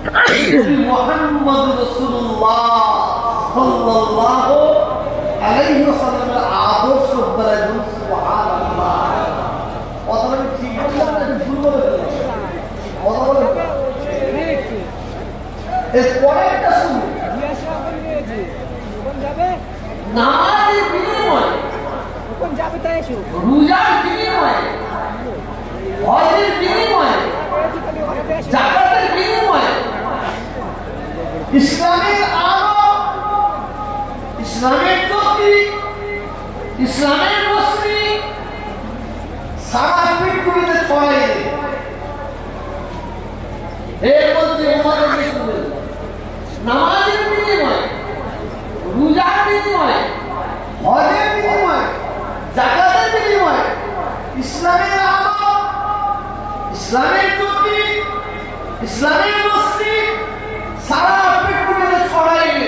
মুহাম্মদ রাসূলুল্লাহ সাল্লাল্লাহু আলাইহি ওয়াসাল্লামের আদর্শ দ্বারা সুবহানাল্লাহ। কথাটা ঠিক বললাম না, ভুল বলেছি? কথা বলে এর পরে একটা শুনুন। নামাজের বিনিময়ে, রোজার বিনিময়ে, হজের বিনিময়ে, যাকাতের বিনিময়ে ইসলামের আলো, ইসলামের জ্যোতি, ইসলামের রশ্মি সারা পৃথিবীতে ছড়াই দেবে। এর মধ্যে নামাজের বিনিময়ে, রোজার বিনিময়ে, হজের বিনিময়ে, যাকাতের বিনিময়ে ইসলামের আলো, ইসলামের জ্যোতি, ইসলামের রশ্মি সারা পৃথিবীতে ছড়াইবে।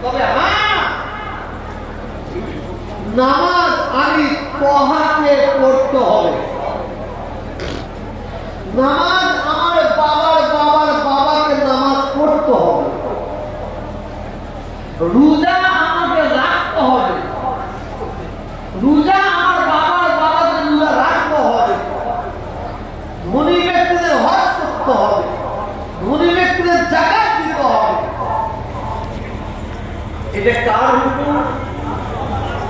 তবে হ্যাঁ, নামাজ আমি পহাতে পড়তে হবে। নামাজ আমার বাবার বাবার বাবাকে নামাজ পড়তে হবে। রোজা আমাকে রাখতে হবে। রোজা আমার বাবার বাবাকে রোজা রাখতে হবে। ধনী ব্যক্তিদের হজ করতে হবে। ধনী ব্যক্তিদের যাকাত দিতে হবে। এটা কার হুকুম?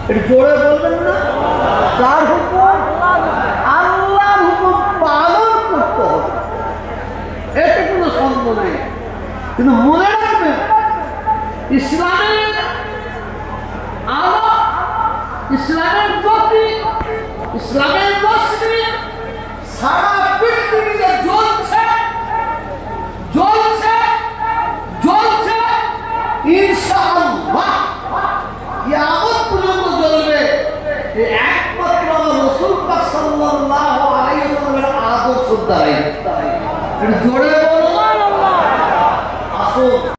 এটা জোরে বলবেন না? কার হুকুম? আল্লাহর হুকুম পালন করতে হবে, এতে কোনো সন্দেহ নেই। কিন্তু মনে রাখবেন, ইসলামের আলো, ইসলামের জ্যোতি, ইসলামের রশ্মি সারা পৃথিবীতে জ্বলছে, জ্বলছে, জ্বলছে। ইনশাআল্লাহ কিয়ামত পর্যন্ত জ্বলবে। একমাত্র আমার রাসূল পাক সাল্লাল্লাহু আলাইহি ওয়াসাল্লামের আদর্শ দ্বারাই। জোরে বলুন আসুন।